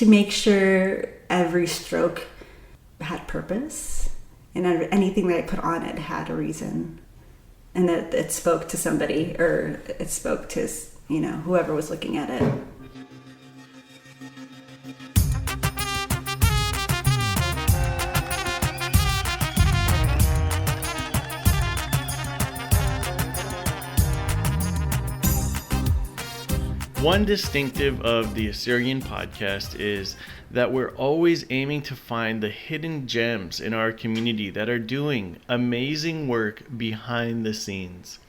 to make sure every stroke had purpose and anything that I put on it had a reason, and that it spoke to somebody, or it spoke to, whoever was looking at it. One distinctive of the Assyrian Podcast is that we're always aiming to find the hidden gems in our community that are doing amazing work behind the scenes.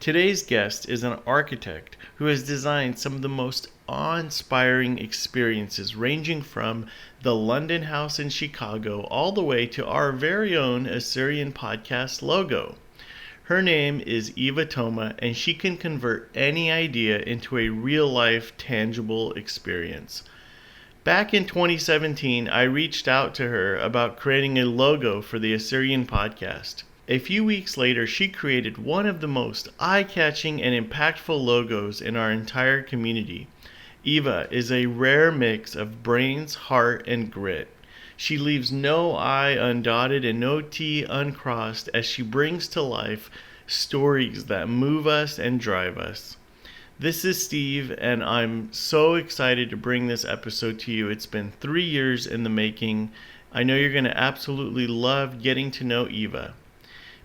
Today's guest is an architect who has designed some of the most awe-inspiring experiences, ranging from the London House in Chicago all the way to our very own Assyrian Podcast logo. Her name is Eva Toma, and she can convert any idea into a real-life, tangible experience. Back in 2017, I reached out to her about creating a logo for the Assyrian Podcast. A few weeks later, she created one of the most eye-catching and impactful logos in our entire community. Eva is a rare mix of brains, heart, and grit. She leaves no I undotted and no T uncrossed as she brings to life stories that move us and drive us. This is Steve, and I'm so excited to bring this episode to you. It's been 3 years in the making. I know you're going to absolutely love getting to know Eva.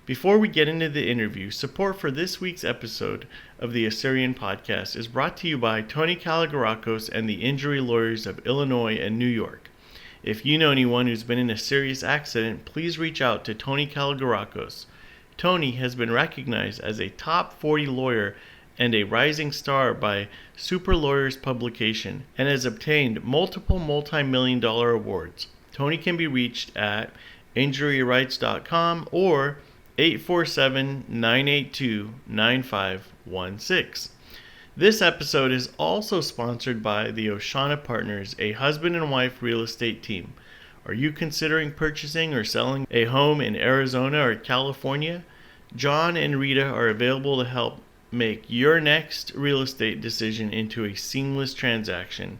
Before we get into the interview, support for this week's episode of the Assyrian Podcast is brought to you by Tony Kalogerakos and the Injury Lawyers of Illinois and New York. If you know anyone who's been in a serious accident, please reach out to Tony Kalogerakos. Tony has been recognized as a top 40 lawyer and a rising star by Super Lawyers publication and has obtained multiple multi-million-dollar awards. Tony can be reached at injuryrights.com or 847-982-9516. This episode is also sponsored by the Oshana Partners, a husband and wife real estate team. Are you considering purchasing or selling a home in Arizona or California? John and Rita are available to help make your next real estate decision into a seamless transaction.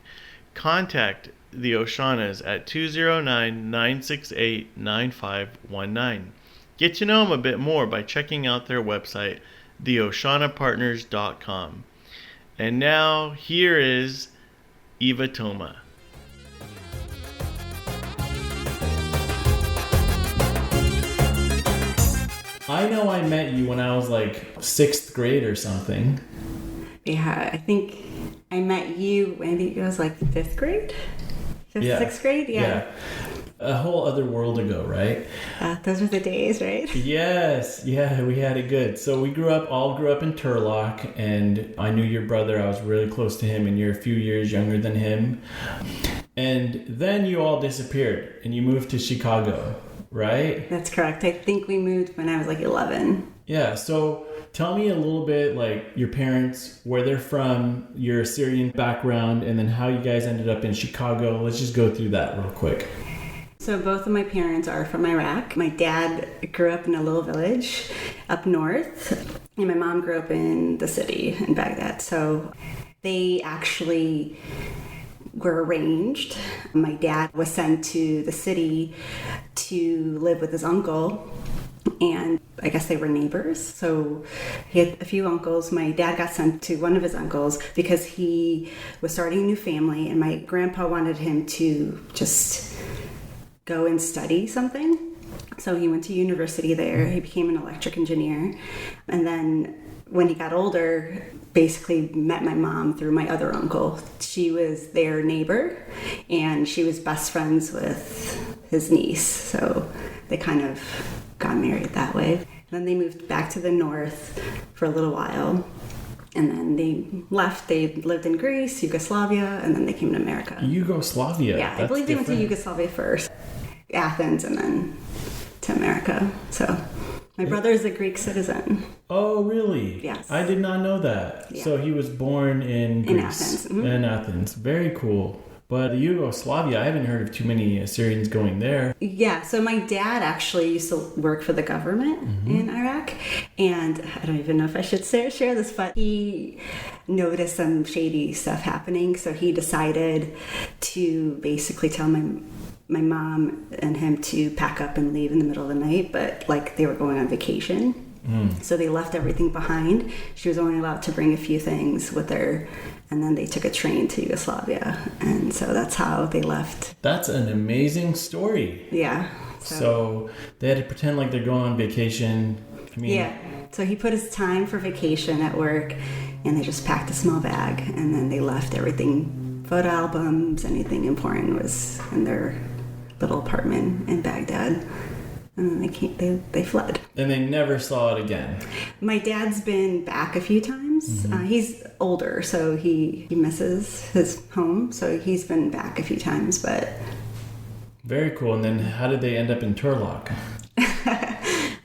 Contact the Oshanas at 209-968-9519. Get to know them a bit more by checking out their website, theoshanapartners.com. And now, here is Eva Toma. I know I met you when I was like 6th grade or something. Yeah, I think I met you when it was like 5th grade? 6th grade? Yeah. A whole other world ago, right? Those were the days, right? Yes. Yeah, we had it good. So we all grew up in Turlock, and I knew your brother. I was really close to him, and you're a few years younger than him. And then you all disappeared, and you moved to Chicago, right? That's correct. I think we moved when I was like 11. Yeah, so tell me a little bit, like, your parents, where they're from, your Assyrian background, and then how you guys ended up in Chicago. Let's just go through that real quick. So both of my parents are from Iraq. My dad grew up in a little village up north, and my mom grew up in the city in Baghdad. So they actually were arranged. My dad was sent to the city to live with his uncle, and I guess they were neighbors. So he had a few uncles. My dad got sent to one of his uncles because he was starting a new family, and my grandpa wanted him to just go and study something. So he went to university there. He became an electric engineer. And then when he got older, basically met my mom through my other uncle. She was their neighbor, and she was best friends with his niece. So they kind of got married that way. Then they moved back to the north for a little while. And then they left. They lived in Greece, Yugoslavia, and then they came to America. Yugoslavia? Yeah, I believe they went to Yugoslavia first. Athens, and then to America. So my brother is a Greek citizen. Oh, really? Yes. I did not know that. Yeah. So he was born in Greece. Athens. Mm-hmm. In Athens. Very cool. But Yugoslavia, I haven't heard of too many Assyrians going there. Yeah, so my dad actually used to work for the government in Iraq, and I don't even know if I should share this, but he noticed some shady stuff happening, so he decided to basically tell my mom and him to pack up and leave in the middle of the night, but like they were going on vacation. So they left everything behind. She was only allowed to bring a few things with her, and then they took a train to Yugoslavia, and so that's how they left. That's an amazing story. Yeah. So they had to pretend like they're going on vacation. Yeah. So he put his time for vacation at work, and they just packed a small bag, and then they left everything, photo albums, anything important was in their little apartment in Baghdad. And then they fled. And they never saw it again. My dad's been back a few times. He's older, so he misses his home. So he's been back a few times, but... Very cool. And then how did they end up in Turlock?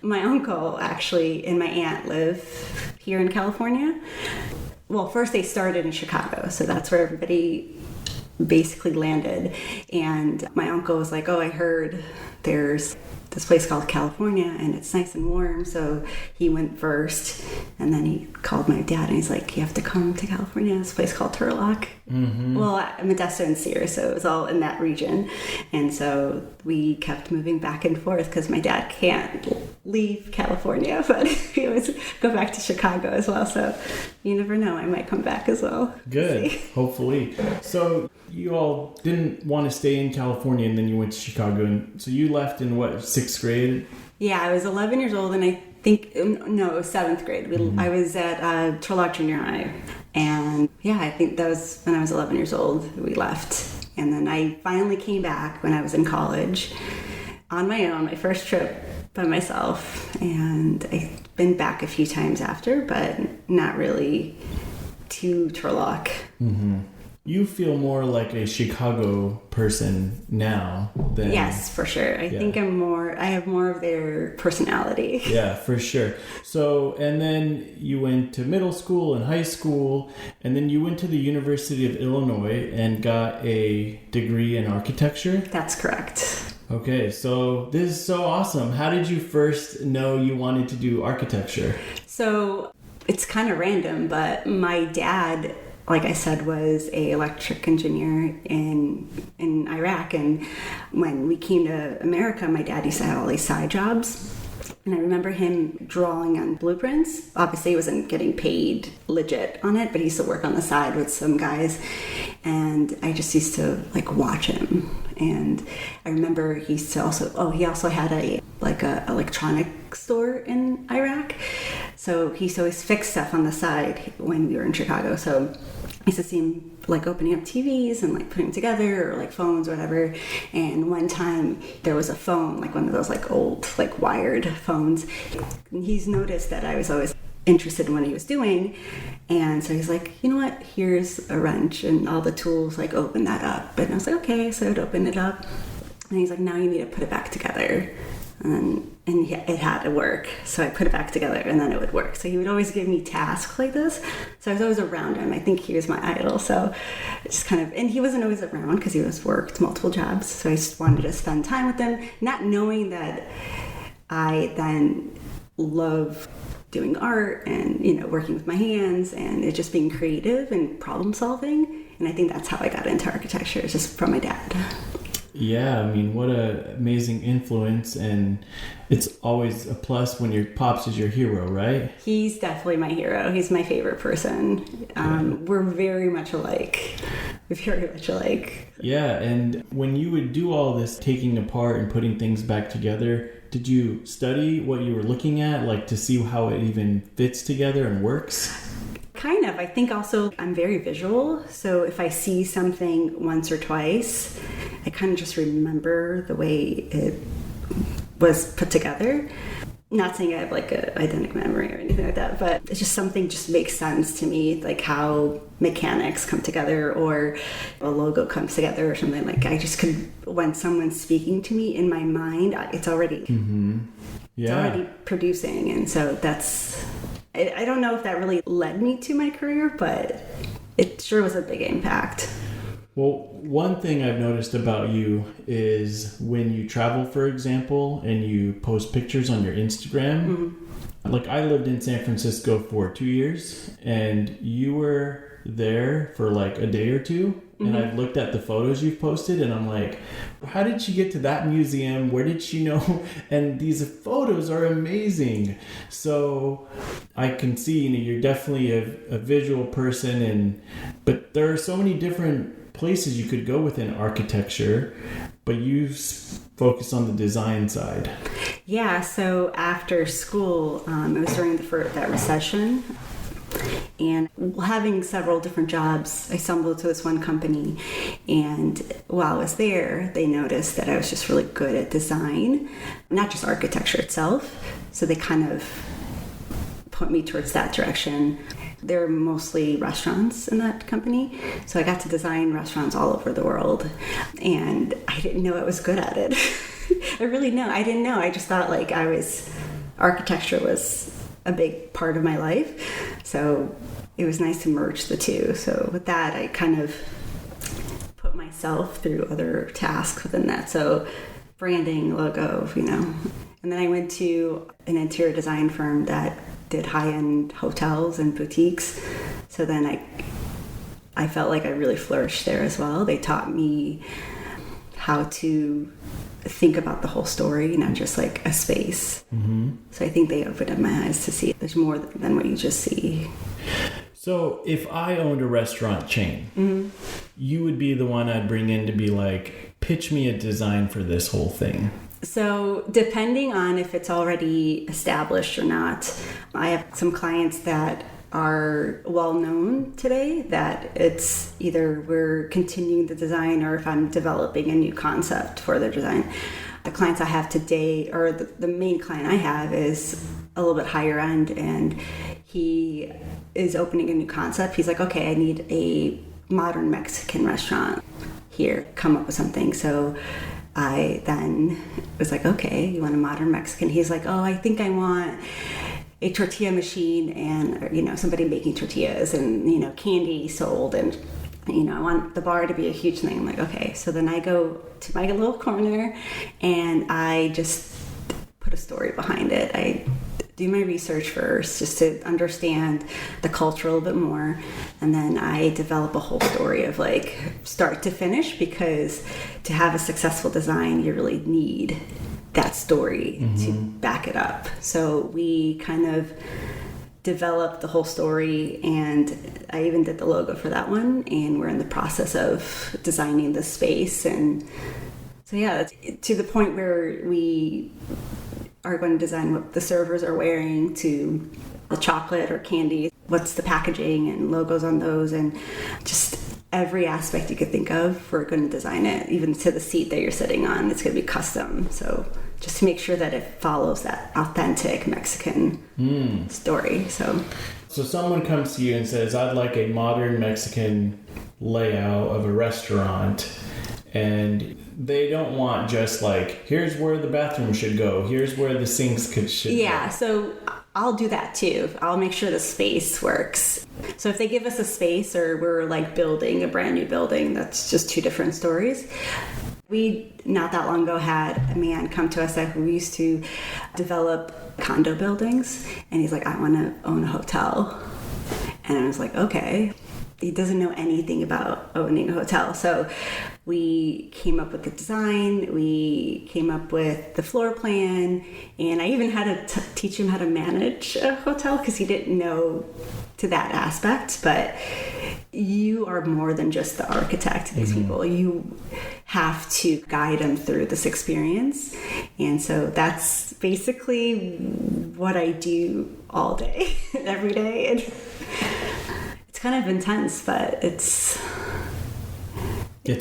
My uncle, actually, and my aunt live here in California. Well, first they started in Chicago, so that's where everybody basically landed. And my uncle was like, oh, I heard there's this place called California and it's nice and warm, so he went first, and then he called my dad and he's like, you have to come to California, this place called Turlock. Well, Modesto and Sears, so it was all in that region, and so we kept moving back and forth because my dad can't leave California, but he always go back to Chicago as well, so you never know, I might come back as well. Good. Hopefully. So you all didn't want to stay in California, and then you went to Chicago, and so you left in what, 6th grade? Yeah, I was 11 years old, and I think, no, it was 7th grade. I was at Turlock Junior High, and yeah, I think that was when I was 11 years old, we left. And then I finally came back when I was in college on my own, my first trip by myself, and I've been back a few times after, but not really to Turlock. You feel more like a Chicago person now than... Yes, for sure. I think I have more of their personality. Yeah, for sure. So, and then you went to middle school and high school, and then you went to the University of Illinois and got a degree in architecture? That's correct. Okay, so this is so awesome. How did you first know you wanted to do architecture? So, it's kind of random, but my dad, like I said, was an electric engineer in Iraq, and when we came to America, my dad used to have all these side jobs, and I remember him drawing on blueprints. Obviously he wasn't getting paid legit on it, but he used to work on the side with some guys, and I just used to like watch him. And I remember he also had a electronic store in Iraq, so he used to always fix stuff on the side when we were in Chicago. So I used to see him like opening up TVs and like putting them together, or like phones or whatever. And one time there was a phone, like one of those like old like wired phones, and he's noticed that I was always interested in what he was doing, and so he's like, you know what, here's a wrench and all the tools, like open that up. And I was like, okay, so I'd open it up, and he's like, now you need to put it back together. And it had to work, so I put it back together, and then it would work. So he would always give me tasks like this, so I was always around him. I think he was my idol, so it's just kind of, and he wasn't always around because he worked multiple jobs, so I just wanted to spend time with him, not knowing that I then love doing art and, you know, working with my hands, and it just being creative and problem solving. And I think that's how I got into architecture, just from my dad. Yeah, I mean, what an amazing influence, and it's always a plus when your pops is your hero, right? He's definitely my hero. He's my favorite person. We're very much alike. Yeah, and when you would do all this taking apart and putting things back together, did you study what you were looking at, like to see how it even fits together and works? Kind of. I think also I'm very visual, so if I see something once or twice, I kind of just remember the way it was put together. Not saying I have like a eidetic memory or anything like that, but it's just something just makes sense to me, like how mechanics come together or a logo comes together or something. Like I just could, when someone's speaking to me in my mind, it's already, it's already producing, and so that's. I don't know if that really led me to my career, but it sure was a big impact. Well, one thing I've noticed about you is when you travel, for example, and you post pictures on your Instagram. Like, I lived in San Francisco for 2 years, and you were there for like a day or two. And I've looked at the photos you've posted, and I'm like, how did she get to that museum? Where did she know? And these photos are amazing. So I can see, you're definitely a visual person, but there are so many different places you could go within architecture, but you focus on the design side. Yeah, so after school, it was during that recession. And having several different jobs, I stumbled to this one company, and while I was there, they noticed that I was just really good at design, not just architecture itself. So they kind of put me towards that direction. There were mostly restaurants in that company, so I got to design restaurants all over the world, and I didn't know I was good at it. I didn't know. I just thought like architecture was a big part of my life. So it was nice to merge the two. So with that, I kind of put myself through other tasks within that. So branding, logo, And then I went to an interior design firm that did high-end hotels and boutiques. So then I felt like I really flourished there as well. They taught me how to think about the whole story, not just like a space. So I think they opened up my eyes to see there's more than what you just see. So if I owned a restaurant chain, you would be the one I'd bring in to be like, pitch me a design for this whole thing. So depending on if it's already established or not, I have some clients that are well known today, that it's either we're continuing the design or if I'm developing a new concept for their design. The clients I have today, or the main client I have, is a little bit higher end, and he is opening a new concept. He's like, okay, I need a modern Mexican restaurant here, come up with something. So I then was like, okay, you want a modern Mexican? He's like, oh, I think I want a tortilla machine and, somebody making tortillas and, candy sold. And, I want the bar to be a huge thing. I'm like, okay. So then I go to my little corner and I just put a story behind it. I do my research first just to understand the culture a little bit more. And then I develop a whole story of like start to finish, because to have a successful design, you really need that story to back it up. So we kind of developed the whole story, and I even did the logo for that one, and we're in the process of designing the space. And so yeah, to the point where we are going to design what the servers are wearing, to the chocolate or candy, what's the packaging and logos on those, and just every aspect you could think of, we're going to design it, even to the seat that you're sitting on. It's going to be custom. So just to make sure that it follows that authentic Mexican story. So someone comes to you and says, I'd like a modern Mexican layout of a restaurant, and they don't want just like, here's where the bathroom should go, here's where the sinks should go. So I'll do that too. I'll make sure the space works. So if they give us a space, or we're like building a brand new building, that's just two different stories. We, not that long ago, had a man come to us who used to develop condo buildings, and he's like, I want to own a hotel. And I was like, okay. He doesn't know anything about owning a hotel. So we came up with the design, we came up with the floor plan, and I even had to teach him how to manage a hotel, because he didn't know to that aspect. But you are more than just the architect to these people. You have to guide them through this experience. And so that's basically what I do all day, every day. And it's kind of intense, but it's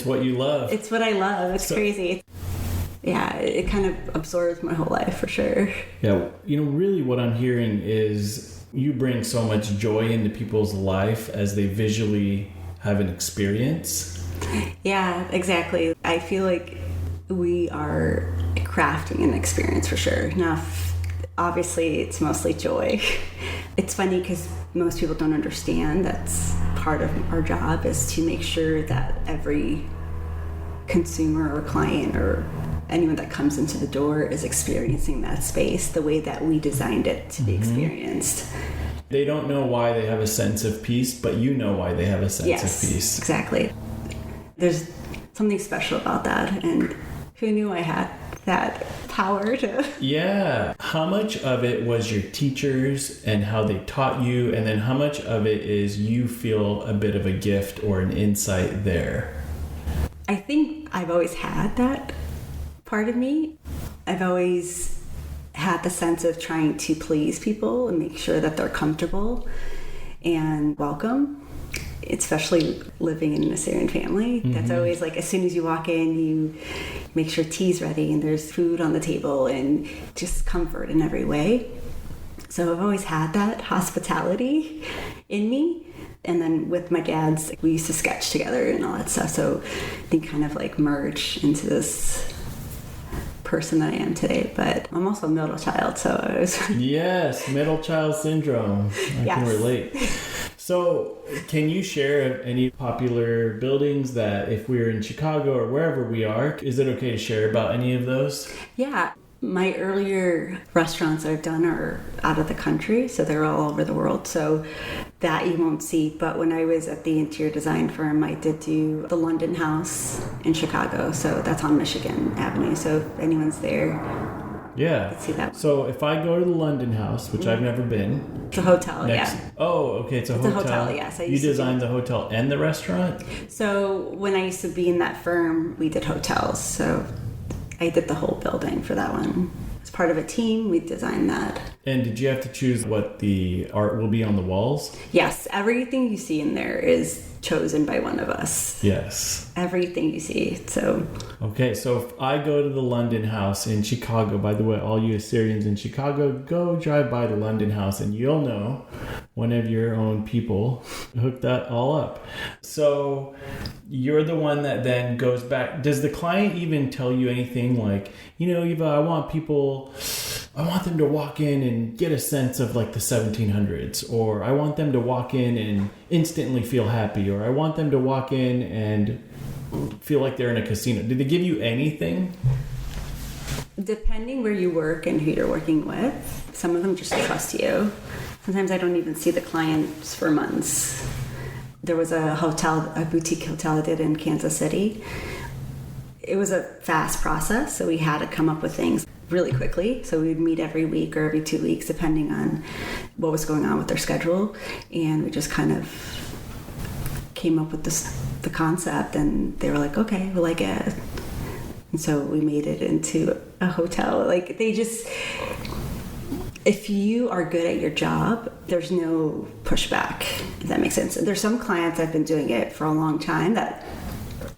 what you love. It's what I love. It's crazy. Yeah, it kind of absorbs my whole life for sure. Yeah, really what I'm hearing is you bring so much joy into people's life as they visually have an experience. Yeah, exactly. I feel like we are crafting an experience for sure. Now, obviously, it's mostly joy. It's funny because most people don't understand that's part of our job is to make sure that every consumer or client or anyone that comes into the door is experiencing that space the way that we designed it to be experienced. They don't know why they have a sense of peace, but you know why they have a sense of peace. Exactly. There's something special about that, and who knew I had that power to... Yeah. How much of it was your teachers and how they taught you, and then how much of it is you feel a bit of a gift or an insight there? I think I've always had that part of me. I've always had the sense of trying to please people and make sure that they're comfortable and welcome, especially living in an Assyrian family. That's always like, as soon as you walk in, you make sure tea's ready and there's food on the table and just comfort in every way. So I've always had that hospitality in me. And then with my dad's, we used to sketch together and all that stuff. So they kind of like merge into this person that I am today. But I'm also a middle child, so I was... Yes, middle child syndrome. I can relate. So can you share any popular buildings that if we're in Chicago or wherever we are, is it okay to share about any of those? Yeah. My earlier restaurants I've done are out of the country, so they're all over the world, so that you won't see. But when I was at the interior design firm, I did do the London House in Chicago, so that's on Michigan Avenue, so if anyone's there, yeah, see that. So if I go to the London House, which I've never been... It's a hotel, Oh, okay, it's a hotel. Yes. You designed the hotel and the restaurant? So when I used to be in that firm, we did hotels, so... I did the whole building for that one. As part of a team, we designed that. And did you have to choose what the art will be on the walls? Yes, everything you see in there is chosen by one of us. Yes. Everything you see, so... Okay, so if I go to the London House in Chicago, by the way, all you Assyrians in Chicago, go drive by the London House and you'll know one of your own people hooked that all up. So you're the one that then goes back. Does the client even tell you anything like, you know, Eva, I want them to walk in and get a sense of like the 1700s, or I want them to walk in and instantly feel happy, or I want them to walk in and feel like they're in a casino. Did they give you anything? Depending where you work and who you're working with, some of them just trust you. Sometimes I don't even see the clients for months. There was a boutique hotel I did in Kansas City. It was a fast process, so we had to come up with things really quickly. So we'd meet every week or every 2 weeks, depending on what was going on with their schedule. And we just kind of came up with the concept, and they were like, okay, we like it. And so we made it into a hotel. Like, they just... If you are good at your job, there's no pushback, if that makes sense. There's some clients that have been doing it for a long time that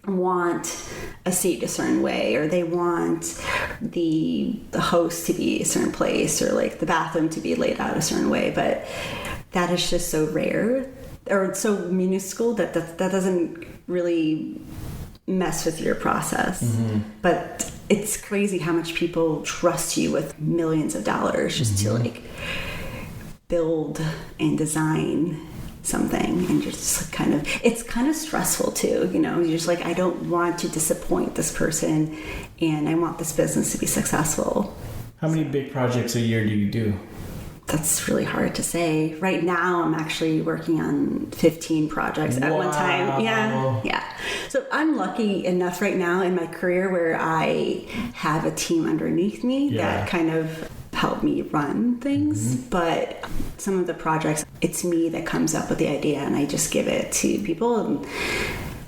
want a seat a certain way, or they want the host to be a certain place, or like the bathroom to be laid out a certain way. But that is just so rare, or so minuscule that doesn't really mess with your process. But it's crazy how much people trust you with millions of dollars just to like build and design something, and just kind of, it's kind of stressful too, you know. You're just like, I don't want to disappoint this person, and I want this business to be successful. How many big projects a year do you do? That's really hard to say. Right now, I'm actually working on 15 projects at one time. Yeah. So I'm lucky enough right now in my career where I have a team underneath me that kind of help me run things. But some of the projects, it's me that comes up with the idea, and I just give it to people. And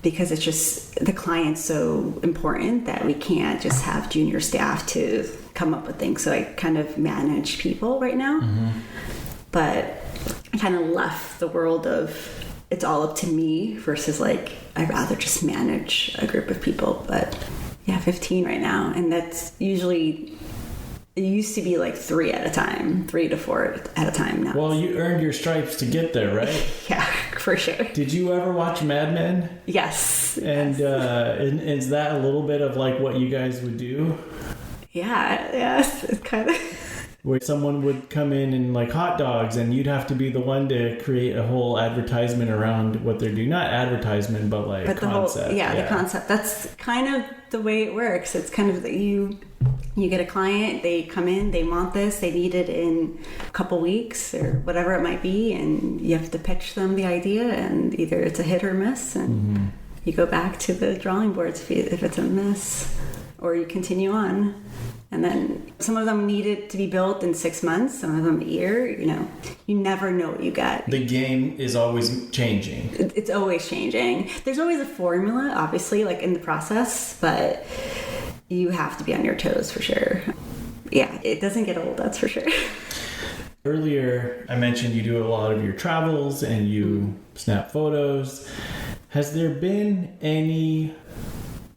because it's just, the client's so important that we can't just have junior staff to come up with things. So I kind of manage people right now. But I kind of left the world of it's all up to me versus like, I'd rather just manage a group of people. But yeah, 15 right now. And that's usually, it used to be like 3 at a time, 3 to 4 at a time now. Well, you earned your stripes to get there, right? Yeah, for sure. Did you ever watch Mad Men? Yes. And is that a little bit of like what you guys would do? Yeah, yes. It's kind of... where someone would come in and like hot dogs, and you'd have to be the one to create a whole advertisement around what they're doing. Not advertisement, but like but concept. The concept. That's kind of the way it works. It's kind of that you get a client, they come in, they want this, they need it in a couple weeks or whatever it might be, and you have to pitch them the idea, and either it's a hit or miss, and you go back to the drawing boards if it's a miss, or you continue on. And then some of them need it to be built in 6 months, some of them a year. You never know what you get. The game is always changing. It's always changing. There's always a formula, obviously, like in the process, but you have to be on your toes for sure. Yeah, it doesn't get old, that's for sure. Earlier, I mentioned you do a lot of your travels and you snap photos. Has there been any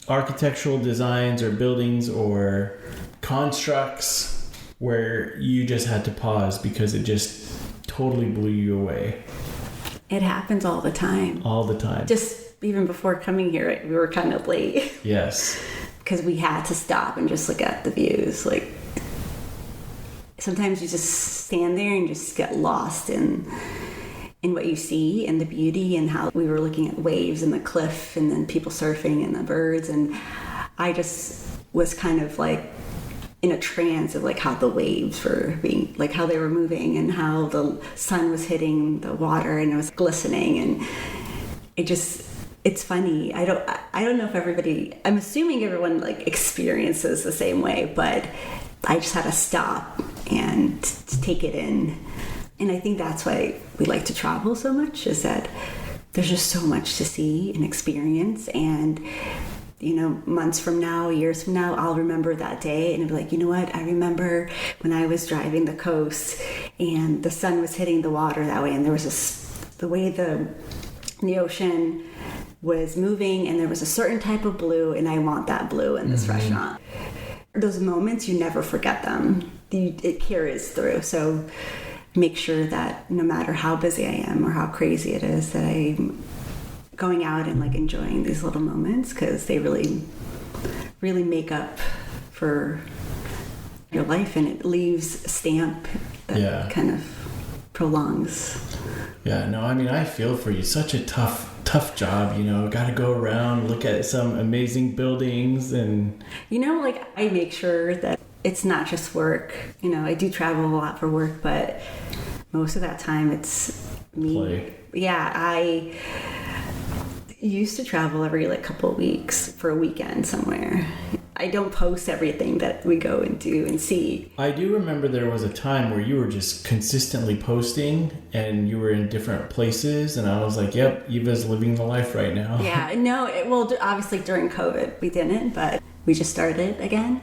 architectural designs or buildings or constructs where you just had to pause because it just totally blew you away? It happens all the time. All the time. Just even before coming here, right, we were kind of late. Yes. Because we had to stop and just look at the views. Like, sometimes you just stand there and just get lost in what you see and the beauty, and how we were looking at waves and the cliff and then people surfing and the birds, and I just was kind of like in a trance of like how the waves were being, like how they were moving and how the sun was hitting the water and it was glistening, and it's funny. I don't know if I'm assuming everyone like experiences the same way, but I just had to stop and to take it in. And I think that's why we like to travel so much, is that there's just so much to see and experience. And, months from now, years from now, I'll remember that day and I'll be like, you know what? I remember when I was driving the coast and the sun was hitting the water that way, and there was the way the ocean was moving, and there was a certain type of blue, and I want that blue in this restaurant. Those moments, you never forget them. It carries through. So make sure that no matter how busy I am or how crazy it is, that I'm going out and like enjoying these little moments, because they really, really make up for your life, and it leaves a stamp that kind of prolongs. Yeah, no, I mean, I feel for you. Such a tough job, got to go around, look at some amazing buildings, and I make sure that it's not just work. I do travel a lot for work, but most of that time it's me. Play. Yeah, I used to travel every couple of weeks for a weekend somewhere. I don't post everything that we go and do and see. I do remember there was a time where you were just consistently posting and you were in different places, and I was like, yep, Eva's living the life right now. Yeah, no, obviously during COVID we didn't, but we just started again.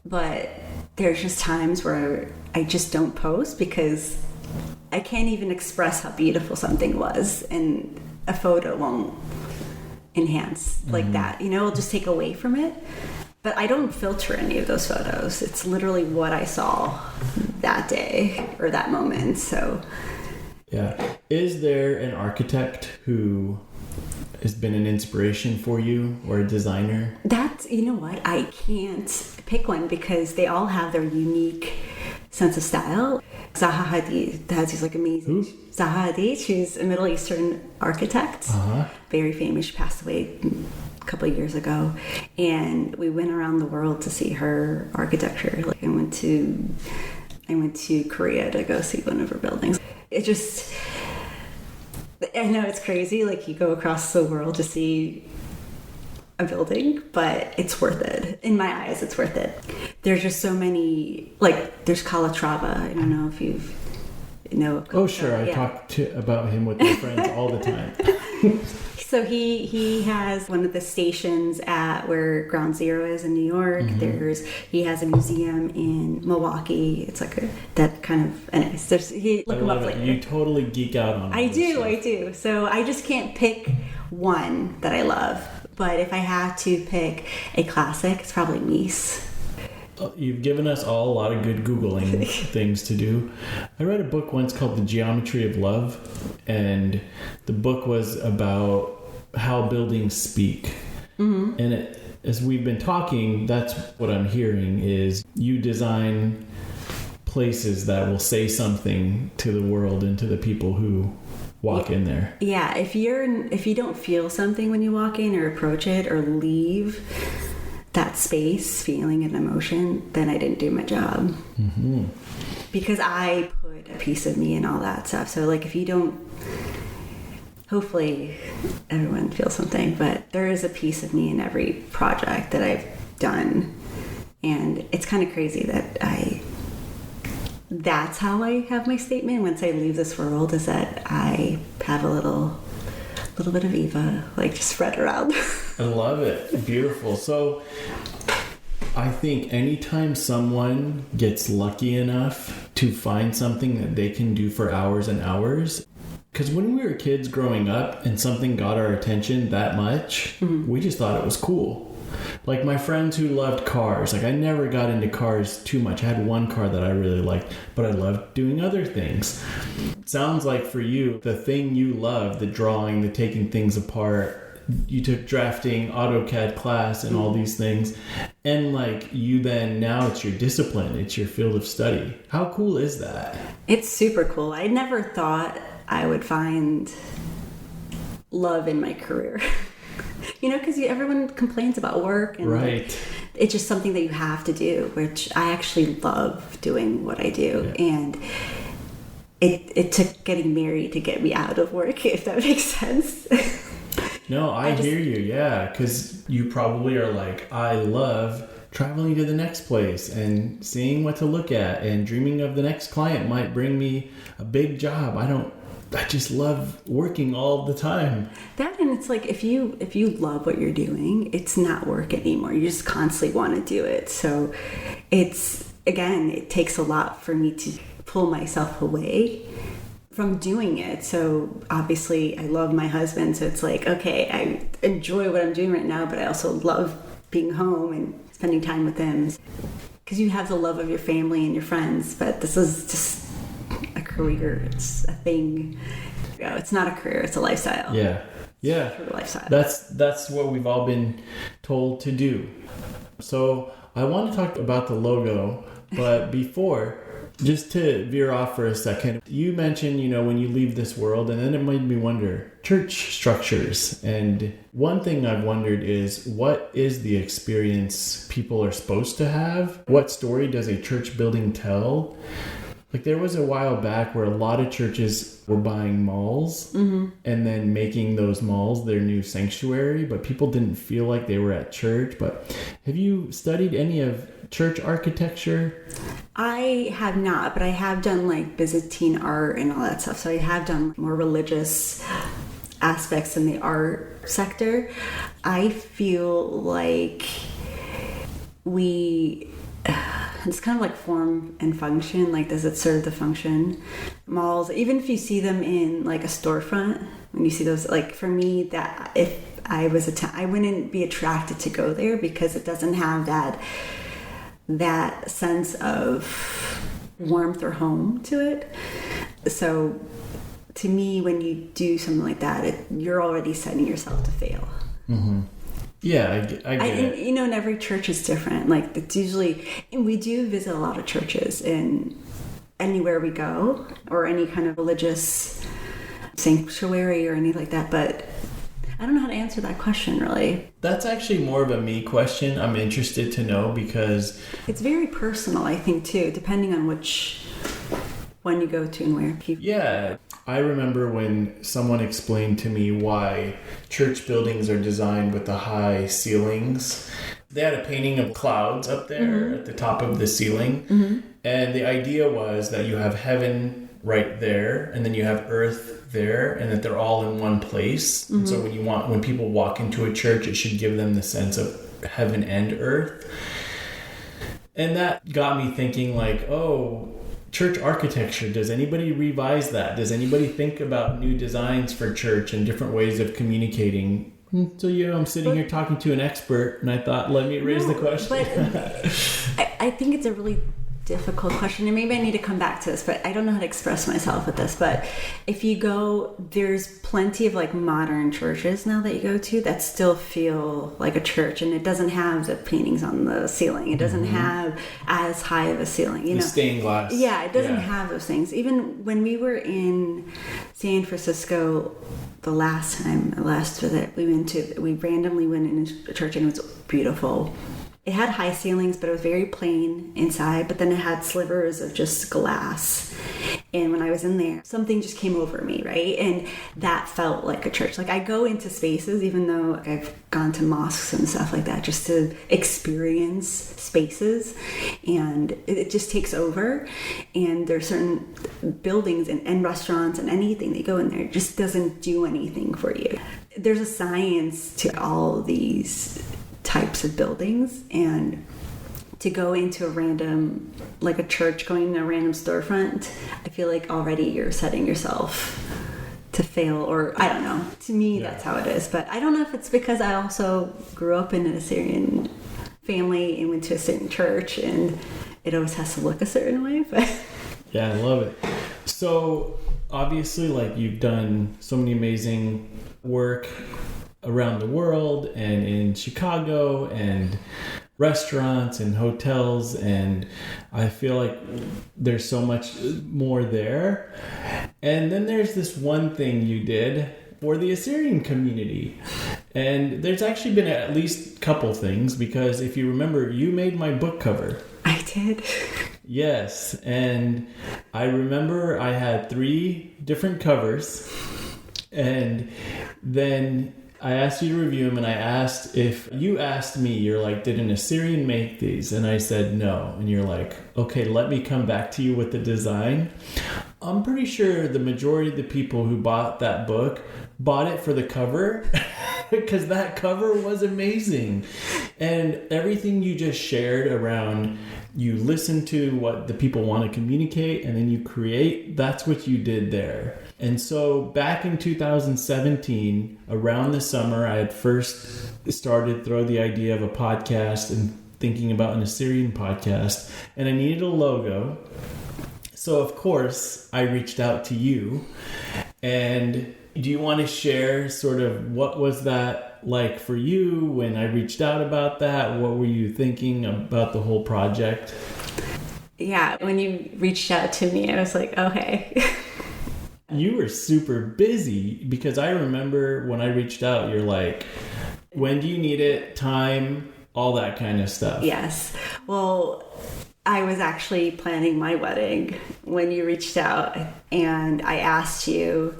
But there's just times where I just don't post because I can't even express how beautiful something was, and a photo won't enhance like that. It'll just take away from it. But I don't filter any of those photos. It's literally what I saw that day or that moment. So, yeah. Is there an architect who has been an inspiration for you, or a designer? That's, I can't pick one because they all have their unique sense of style. Zaha Hadid has these amazing. Who? Zaha Hadid, she's a Middle Eastern architect, very famous. She passed away a couple of years ago, and we went around the world to see her architecture. I went to Korea to go see one of her buildings. I know it's crazy, you go across the world to see a building, but it's worth it. In my eyes, it's worth it. There's just so many, there's Calatrava. I don't know if you've know of Calatrava. Oh, sure. I talk about him with my friends all the time. So he has one of the stations at where Ground Zero is in New York. He has a museum in Milwaukee. It's that kind of, anyways, look him up later. You totally geek out on it. I do. So I just can't pick one that I love. But if I had to pick a classic, it's probably Mies. You've given us all a lot of good Googling things to do. I read a book once called The Geometry of Love, and the book was about how buildings speak. And as we've been talking, that's what I'm hearing is you design places that will say something to the world and to the people who walk in there. Yeah, if you don't feel something when you walk in or approach it or leave that space, feeling an emotion, then I didn't do my job. Mm-hmm. Because I put a piece of me in all that stuff. So like if you don't, hopefully everyone feels something, but there is a piece of me in every project that I've done. And it's kind of crazy that that's how I have my statement once I leave this world, is that I have a little bit of Eva, like, just spread around. I love it. Beautiful. So I think anytime someone gets lucky enough to find something that they can do for hours and hours, because when we were kids growing up and something got our attention that much, we just thought it was cool. Like my friends who loved cars, like I never got into cars too much. I had one car that I really liked, but I loved doing other things. Sounds like for you, the thing you love, the drawing, the taking things apart, you took drafting, AutoCAD class and all these things. And like you then, now it's your discipline, it's your field of study. How cool is that? It's super cool. I never thought I would find love in my career. You know, because everyone complains about work, and right. It's just something that you have to do, which I actually love doing what I do. Yeah. And it took getting married to get me out of work, if that makes sense. No, I hear you, yeah, because you probably are like, I love traveling to the next place and seeing what to look at, and dreaming of the next client might bring me a big job. I just love working all the time. That, and it's like if you love what you're doing, it's not work anymore. You just constantly want to do it. So it takes a lot for me to pull myself away from doing it. So obviously I love my husband, so it's like, okay, I enjoy what I'm doing right now, but I also love being home and spending time with him, because you have the love of your family and your friends, but this is just a career. It's a thing. It's not a career, it's a lifestyle. Yeah. It's a lifestyle. That's what we've all been told to do. So I want to talk about the logo, but before, just to veer off for a second, you mentioned, when you leave this world, and then it made me wonder, church structures. And one thing I've wondered is, what is the experience people are supposed to have? What story does a church building tell? Like there was a while back where a lot of churches were buying malls and then making those malls their new sanctuary, but people didn't feel like they were at church. But have you studied any of church architecture? I have not, but I have done like Byzantine art and all that stuff. So I have done more religious aspects in the art sector. I feel like it's kind of like form and function. Like, does it serve the function? Malls, even if you see them in like a storefront, when you see those, like for me, that if I was I wouldn't be attracted to go there, because it doesn't have that sense of warmth or home to it. So to me, when you do something like that, you're already setting yourself to fail. Mm-hmm. Yeah, I get it. And every church is different. Like it's usually, and we do visit a lot of churches in anywhere we go, or any kind of religious sanctuary or anything like that. But I don't know how to answer that question, really. That's actually more of a me question. I'm interested to know, because it's very personal, I think, too, depending on when you go to and where people. Yeah. I remember when someone explained to me why church buildings are designed with the high ceilings. They had a painting of clouds up there at the top of the ceiling. Mm-hmm. And the idea was that you have heaven right there, and then you have earth there, and that they're all in one place. Mm-hmm. And so when people walk into a church, it should give them the sense of heaven and earth. And that got me thinking, like, church architecture, does anybody revise that? Does anybody think about new designs for church and different ways of communicating? So, I'm sitting here talking to an expert, and I thought, let me raise the question. But I think it's a really difficult question, and maybe I need to come back to this, but I don't know how to express myself with this. But if you go, there's plenty of like modern churches now that you go to that still feel like a church, and it doesn't have the paintings on the ceiling. It doesn't have as high of a ceiling, the stained glass. Yeah, it doesn't have those things. Even when we were in San Francisco the last visit, we randomly went in a church, and it was beautiful. It had high ceilings, but it was very plain inside, but then it had slivers of just glass. And when I was in there, something just came over me, right? And that felt like a church. Like I go into spaces, even though I've gone to mosques and stuff like that, just to experience spaces, and it just takes over. And there's certain buildings and restaurants and anything that you go in there, it just doesn't do anything for you. There's a science to all these types of buildings, and to go into a random, like a church, going to a random storefront, I feel like already you're setting yourself to fail, or I don't know. To me, that's how it is. But I don't know if it's because I also grew up in an Assyrian family and went to a certain church, and it always has to look a certain way. But yeah, I love it. So obviously, like, you've done so many amazing work around the world and in Chicago and restaurants and hotels, and I feel like there's so much more there. And then there's this one thing you did for the Assyrian community, and there's actually been at least a couple things, because if you remember, you made my book cover. I did. Yes, and I remember I had 3 different covers, and then I asked you to review them, and I asked if you asked me, you're like, did an Assyrian make these? And I said no. And you're like, okay, let me come back to you with the design. I'm pretty sure the majority of the people who bought that book bought it for the cover because that cover was amazing. And everything you just shared around, you listen to what the people want to communicate and then you create, that's what you did there. And so back in 2017, around the summer, I had first started throw the idea of a podcast and thinking about an Assyrian podcast, and I needed a logo. So of course, I reached out to you. And do you want to share sort of what was that like for you when I reached out about that? What were you thinking about the whole project? Yeah, when you reached out to me, I was like, okay. You were super busy, because I remember when I reached out, you're like, when do you need it? Time, all that kind of stuff. Yes. Well, I was actually planning my wedding when you reached out, and I asked you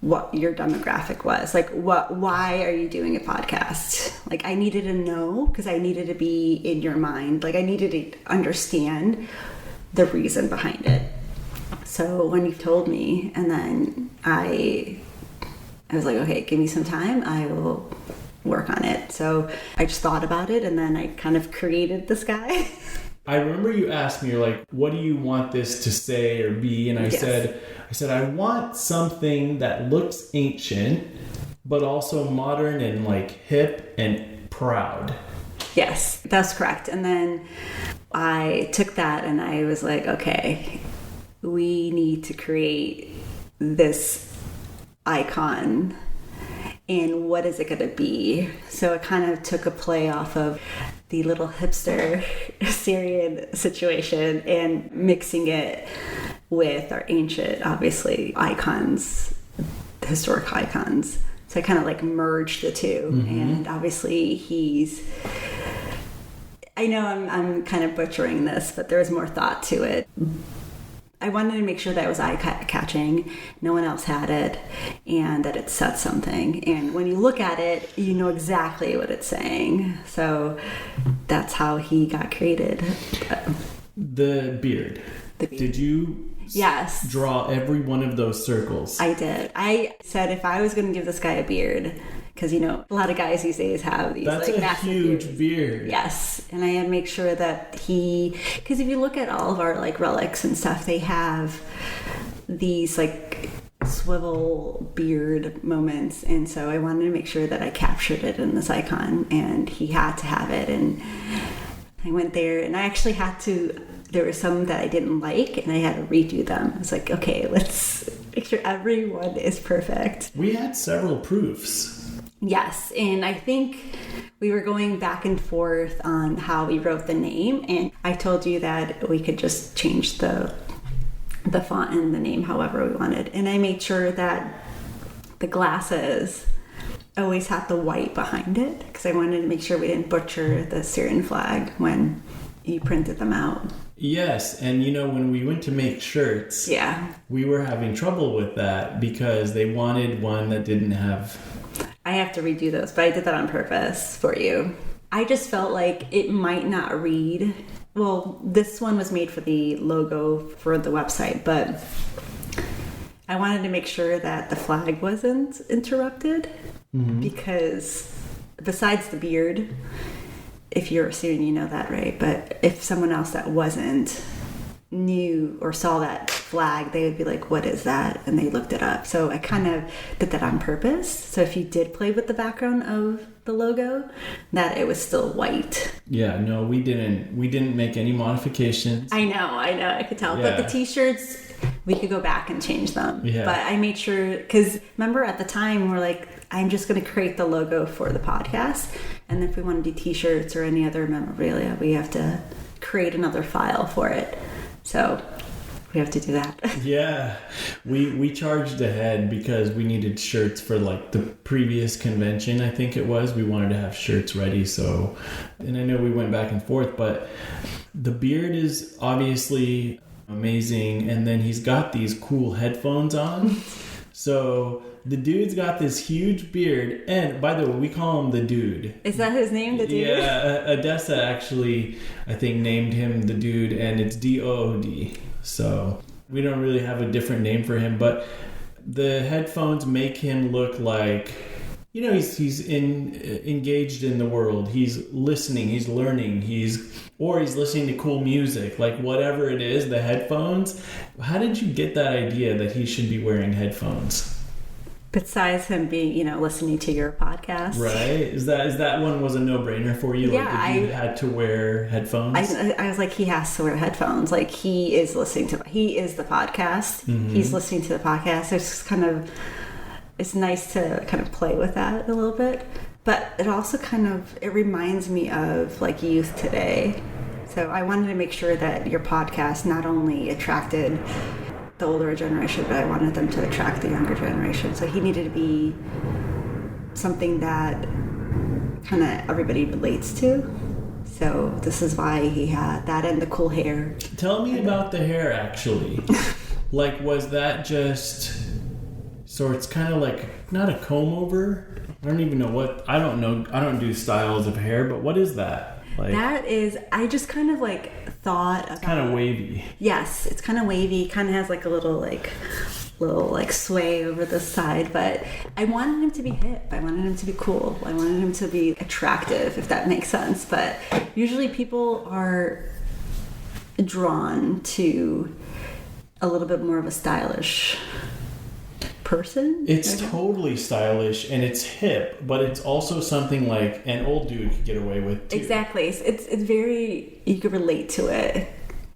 what your demographic was. Like, why are you doing a podcast? Like, I needed to know, because I needed to be in your mind. Like, I needed to understand the reason behind it. So when you told me, and then I was like, okay, give me some time. I will work on it. So I just thought about it, and then I kind of created this guy. I remember you asked me, you're like, what do you want this to say or be? And I said, I want something that looks ancient, but also modern and like hip and proud. Yes, that's correct. And then I took that and I was like, okay, we need to create this icon, and what is it going to be? So it kind of took a play off of the little hipster Assyrian situation and mixing it with our ancient, obviously, icons, historic icons. So I kind of like merged the two. Mm-hmm. And obviously I know I'm kind of butchering this, but there was more thought to it. I wanted to make sure that it was eye-catching, no one else had it, and that it said something. And when you look at it, you know exactly what it's saying. So that's how he got created. The beard. Did you draw every one of those circles? I did. I said if I was going to give this guy a beard, because, you know, a lot of guys these days have these That's like a massive huge beard. Yes. And I had to make sure that because if you look at all of our like relics and stuff, they have these like swivel beard moments. And so I wanted to make sure that I captured it in this icon, and he had to have it. And I went there and I actually there were some that I didn't like and I had to redo them. I was like, okay, let's make sure everyone is perfect. We had several proofs. Yes, and I think we were going back and forth on how we wrote the name, and I told you that we could just change the font and the name however we wanted. And I made sure that the glasses always had the white behind it because I wanted to make sure we didn't butcher the Assyrian flag when you printed them out. Yes, and when we went to make shirts, we were having trouble with that because they wanted one that didn't have... I have to redo those, but I did that on purpose for you. I just felt like it might not read... Well, this one was made for the logo for the website, but I wanted to make sure that the flag wasn't interrupted because besides the beard... If you're Assyrian, you know that, right? But if someone else that wasn't knew or saw that flag, they would be like, what is that? And they looked it up. So I kind of did that on purpose. So if you did play with the background of the logo, that it was still white. Yeah, no, we didn't make any modifications. I know, I could tell. Yeah. But the t-shirts, we could go back and change them. Yeah. But I made sure, because remember at the time, we're like, I'm just going to create the logo for the podcast. And if we want to do t-shirts or any other memorabilia, we have to create another file for it. So we have to do that. Yeah. We charged ahead because we needed shirts for like the previous convention, I think it was. We wanted to have shirts ready. So, and I know we went back and forth, but the beard is obviously amazing. And then he's got these cool headphones on. So the dude's got this huge beard, and by the way, we call him the Dude. Is that his name, the Dude? Yeah, Odessa actually, I think, named him the Dude, and it's DOOD. So we don't really have a different name for him, but the headphones make him look like, he's engaged in the world. He's listening, he's learning, he's listening to cool music, like whatever it is, the headphones. How did you get that idea that he should be wearing headphones? Besides him being, listening to your podcast. Right. Is that one was a no-brainer for you? Yeah. Like, you had to wear headphones? I was like, he has to wear headphones. Like, he is the podcast. Mm-hmm. He's listeing to the podcast. It's nice to kind of play with that a little bit. But it also it reminds me of like youth today. So I wanted to make sure that your podcast not only attracted the older generation, but I wanted them to attract the younger generation. So he needed to be something that kind of everybody relates to. So this is why he had that and the cool hair. Tell me about the hair, actually. Like, was that just... So it's kind of like, not a comb over? I don't even know what... I don't know. I don't do styles of hair, but what is that? Like, that is... I just kind of like thought about... It's kind of wavy. Yes, it's kind of wavy. Kind of has like a little sway over the side, but I wanted him to be hip. I wanted him to be cool. I wanted him to be attractive, if that makes sense. But usually people are drawn to a little bit more of a stylish person. It's totally stylish and it's hip, but it's also something like an old dude could get away with too. Exactly. It's very, you could relate to it.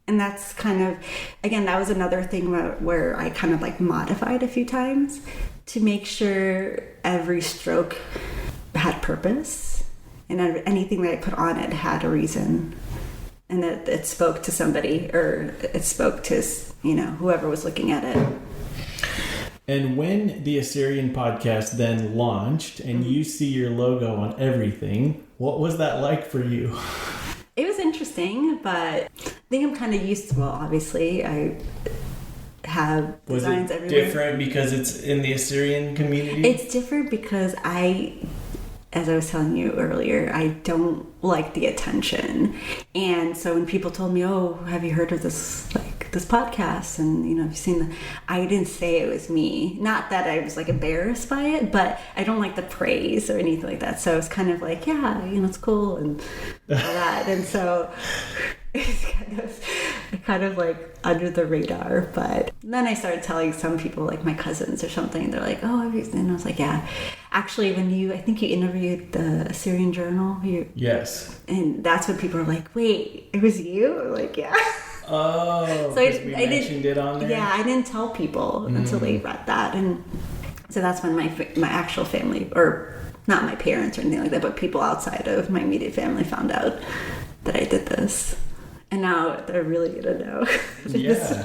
And that's kind of, again, that was another thing where I kind of like modified a few times to make sure every stroke had purpose and anything that I put on it had a reason. And that it spoke to somebody, or it spoke to, whoever was looking at it. And when the Assyrian Podcast then launched and you see your logo on everything, what was that like for you? It was interesting, but I think I'm kind of used to, well, obviously, I have designs everywhere. Was it different because it's in the Assyrian community? It's different because as I was telling you earlier, I don't like the attention. And so when people told me, oh, have you heard of this podcast? And, have you seen I didn't say it was me. Not that I was like embarrassed by it, but I don't like the praise or anything like that. So it's kind of like, yeah, it's cool and all that. And so I kind of like under the radar. But then I started telling some people, like my cousins or something, they're like, oh, and I was like, yeah. Actually, I think you interviewed the Assyrian Journal. Yes. And that's when people were like, wait, it was you? I'm like, yeah. Oh, so I mentioned it on there? Yeah, I didn't tell people until they read that. And so that's when my actual family, or not my parents or anything like that, but people outside of my immediate family found out that I did this. And now they're really gonna know. Yeah.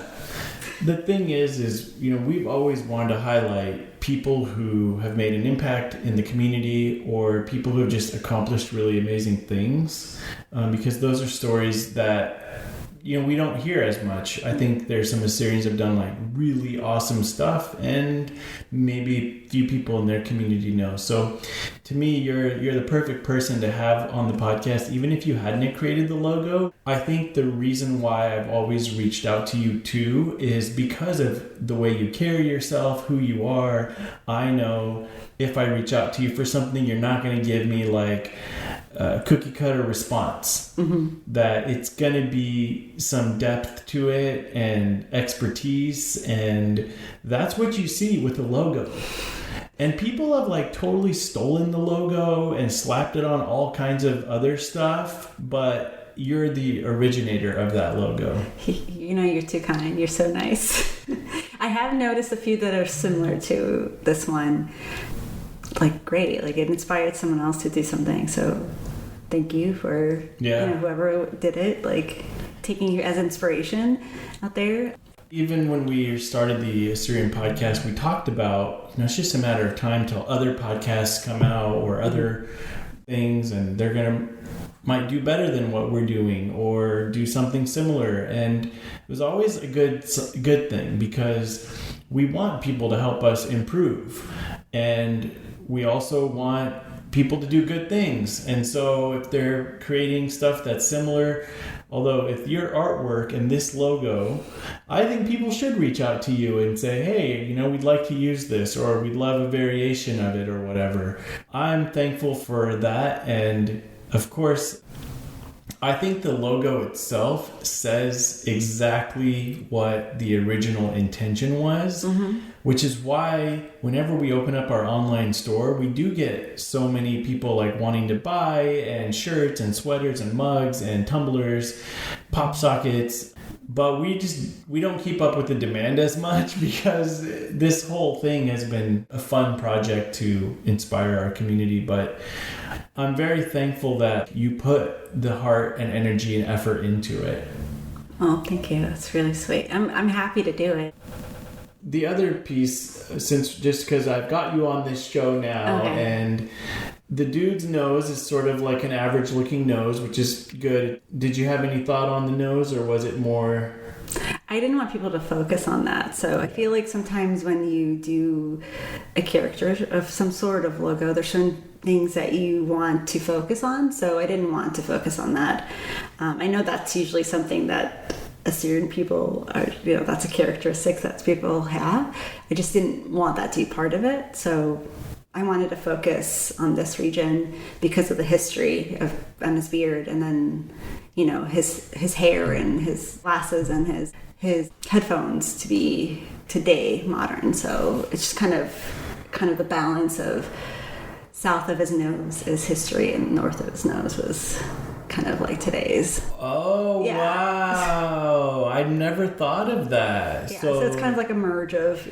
The thing is, we've always wanted to highlight people who have made an impact in the community, or people who have just accomplished really amazing things, because those are stories that we don't hear as much. I think there's some Assyrians have done like really awesome stuff, and maybe few people in their community know. So to me, you're the perfect person to have on the podcast, even if you hadn't created the logo. I think the reason why I've always reached out to you too is because of the way you carry yourself, who you are. I know if I reach out to you for something, you're not going to give me like a cookie cutter response. That it's going to be some depth to it and expertise, and that's what you see with the logo. And people have like totally stolen the logo and slapped it on all kinds of other stuff, but you're the originator of that logo. You're too kind. You're so nice. I have noticed a few that are similar to this one. Like, great. Like, it inspired someone else to do something. So thank you for whoever did it, like taking you as inspiration out there. Even when we started the Assyrian podcast, we talked about, it's just a matter of time till other podcasts come out or other things, and they're might do better than what we're doing or do something similar. And it was always a good thing, because we want people to help us improve, and we also want people to do good things. And so if they're creating stuff that's similar, although if your artwork and this logo, I think people should reach out to you and say, hey, we'd like to use this, or we'd love a variation of it, or whatever. I'm thankful for that. And of course, I think the logo itself says exactly what the original intention was, which is why whenever we open up our online store, we do get so many people like wanting to buy, and shirts and sweaters and mugs and tumblers, pop sockets. But we don't keep up with the demand as much, because this whole thing has been a fun project to inspire our community. But I'm very thankful that you put the heart and energy and effort into it. Oh, thank you. That's really sweet. I'm happy to do it. The other piece, just because I've got you on this show now, and the dude's nose is sort of like an average looking nose, which is good. Did you have any thought on the nose, or was it more? I didn't want people to focus on that. So I feel like sometimes when you do a character of some sort of logo, there's certain things that you want to focus on. So I didn't want to focus on that. I know that's usually something that Assyrian people are, that's a characteristic that people have. I just didn't want that to be part of it. So I wanted to focus on this region because of the history of his beard, and then, his hair and his glasses and his headphones to be today modern. So it's just kind of the balance of south of his nose is history, and north of his nose was kind of like today's. Oh, yeah. Wow. I never thought of that. Yeah, so it's kind of like a merge of,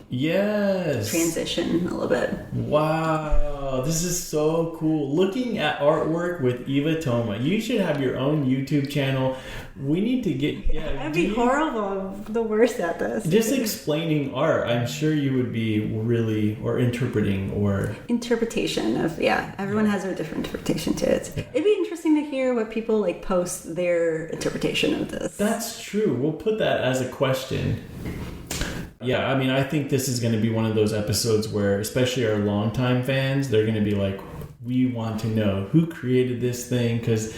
yes, transition a little bit. Wow, this is so cool. Looking at artwork with Eva Toma. You should have your own YouTube channel. We need to get... I'd be horrible. I'm the worst at this. Just explaining art. I'm sure you would be really... Or interpreting or... Interpretation of... Everyone has a different interpretation to it. It'd be interesting to hear what people post their interpretation of this. That's true. We'll put that as a question. Yeah, I mean, I think this is going to be one of those episodes where, especially our longtime fans, they're going to be like, we want to know who created this thing, because,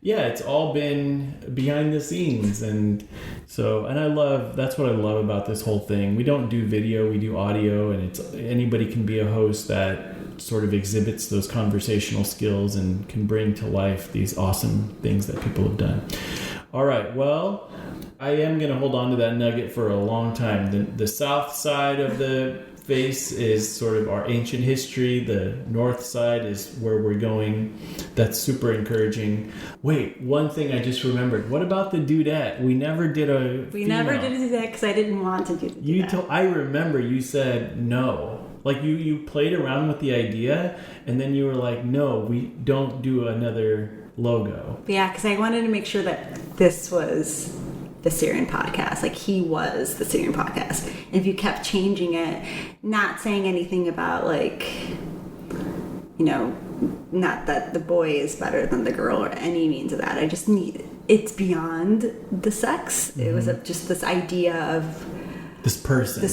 it's all been behind the scenes. And that's what I love about this whole thing. We don't do video, we do audio, and anybody can be a host that sort of exhibits those conversational skills and can bring to life these awesome things that people have done. All right. Well, I am going to hold on to that nugget for a long time. The south side of the face is sort of our ancient history. The north side is where we're going. That's super encouraging. Wait, one thing I just remembered. What about the dudette? We never did a We never did a dudette because I didn't want to do the dudette. I remember you said no. Like you played around with the idea and then you were like, no, we don't do another logo. Yeah, because I wanted to make sure that this was the Assyrian Podcast. Like, he was the Assyrian Podcast. And if you kept changing it, not saying anything about, like, you know, not that the boy is better than the girl or any means of that. I just need, it's beyond the sex. Mm-hmm. It was just this idea of this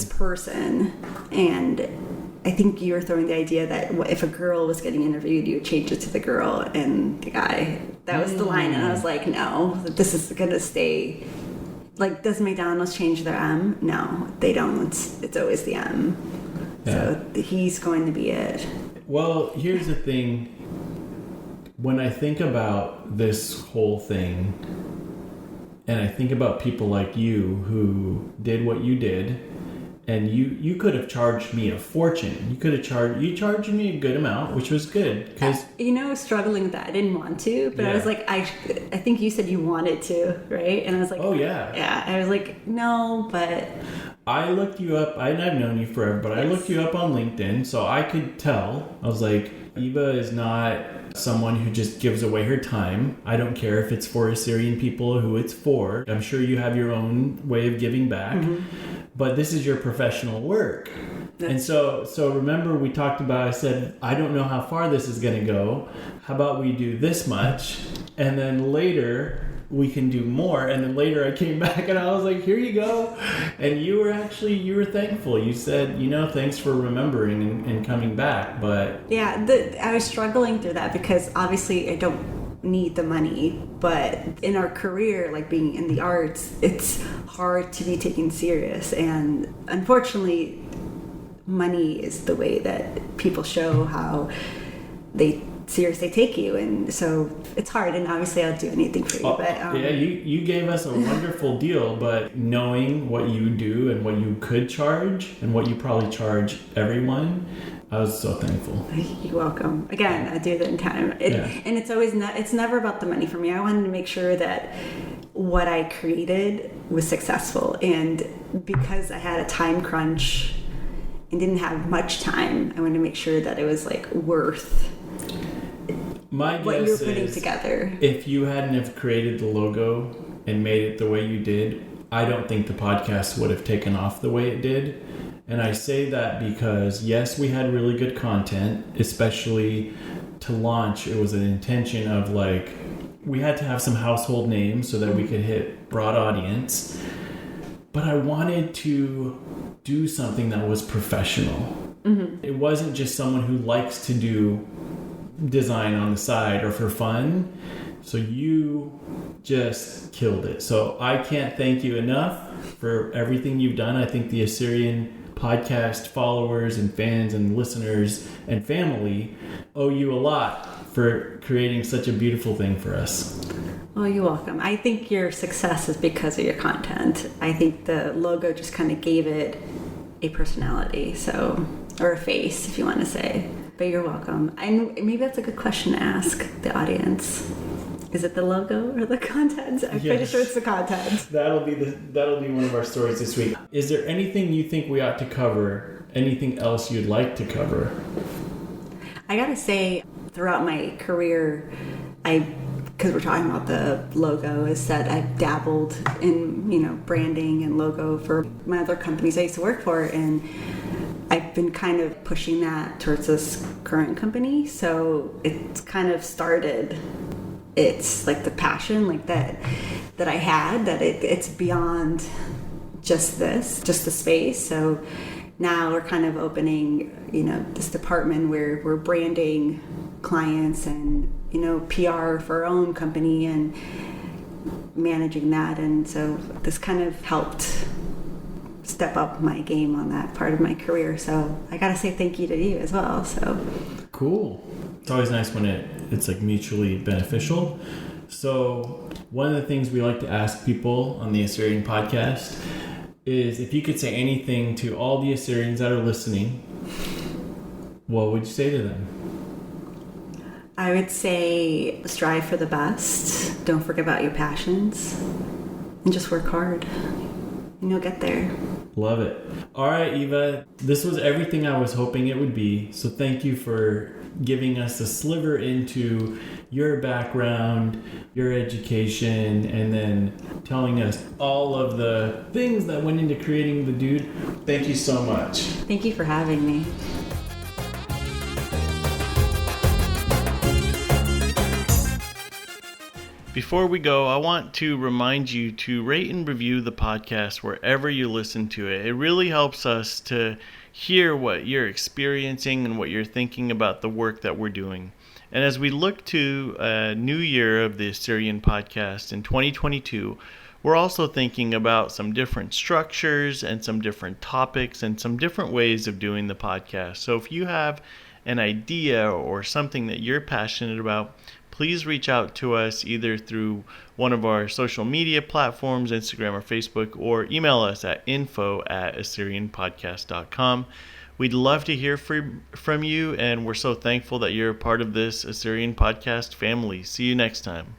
person. And I think you were throwing the idea that if a girl was getting interviewed, you would change it to the girl and the guy. That was the line. And I was like, no, this is going to stay. Like, does McDonald's change their M? No, they don't. It's always the M. Yeah. So he's going to be it. Well, here's the thing. When I think about this whole thing, and I think about people like you who did what you did, and you could have charged me a fortune. You charged me a good amount, which was good. Because struggling with that. I didn't want to, but I was like, I think you said you wanted to, right? And I was like, oh yeah. Yeah. I was like, no, but I looked you up. I've known you forever, but I looked you up on LinkedIn, so I could tell. I was like, Eva is not someone who just gives away her time. I don't care if it's for Assyrian people, who it's for. I'm sure you have your own way of giving back, but this is your professional work. And so remember we talked about, I said, I don't know how far this is going to go. How about we do this much? And then later we can do more. And then later I came back and I was like, here you go. And you were thankful. You said, thanks for remembering and coming back. But yeah, I was struggling through that because obviously I don't need the money, but in our career, like being in the arts, it's hard to be taken serious. And unfortunately, money is the way that people show how they seriously take you, and so it's hard. And obviously I'll do anything for you. But you gave us a wonderful deal, but knowing what you do and what you could charge and what you probably charge everyone, I was so thankful. You're welcome. Again, I do that in time. And it's always it's never about the money for me. I wanted to make sure that what I created was successful, and because I had a time crunch and didn't have much time, I wanted to make sure that it was like worth what you were putting together. If you hadn't have created the logo and made it the way you did, I don't think the podcast would have taken off the way it did. And I say that because, yes, we had really good content, especially to launch. It was an intention of like, we had to have some household names so that we could hit broad audience. But I wanted to do something that was professional. Mm-hmm. It wasn't just someone who likes to do design on the side or for fun. So you just killed it. So I can't thank you enough for everything you've done. I think the Assyrian Podcast followers and fans and listeners and family owe you a lot for creating such a beautiful thing for us. Well, you're welcome. I think your success is because of your content. I think the logo just kind of gave it a personality, or a face, if you want to say. But you're welcome. And maybe that's a good question to ask the audience. Is it the logo or the content? I'm pretty sure it's the content. That'll be one of our stories this week. Is there anything you think we ought to cover? Anything else you'd like to cover? I gotta say, throughout my career, because we're talking about the logo, is that I've dabbled in branding and logo for my other companies I used to work for, and I've been kind of pushing that towards this current company. So it's kind of started. It's like the passion like that I had, that it's beyond just the space. So now we're kind of opening, this department where we're branding clients and, PR for our own company and managing that. And so this kind of helped step up my game on that part of my career. So I got to say thank you to you as well. So cool. It's always nice when it's like mutually beneficial. So one of the things we like to ask people on the Assyrian podcast is if you could say anything to all the Assyrians that are listening, what would you say to them? I would say strive for the best. Don't forget about your passions. And just work hard. And you'll get there. Love it. All right, Eva. This was everything I was hoping it would be. So thank you for giving us a sliver into your background, your education, and then telling us all of the things that went into creating the dude. Thank you so much. Thank you for having me. Before we go, I want to remind you to rate and review the podcast wherever you listen to it. It really helps us to hear what you're experiencing and what you're thinking about the work that we're doing. And as we look to a new year of the Assyrian Podcast in 2022, we're also thinking about some different structures and some different topics and some different ways of doing the podcast. So if you have an idea or something that you're passionate about, please reach out to us either through one of our social media platforms, Instagram or Facebook, or email us at info@assyrianpodcast.com. We'd love to hear from you, and we're so thankful that you're a part of this Assyrian Podcast family. See you next time.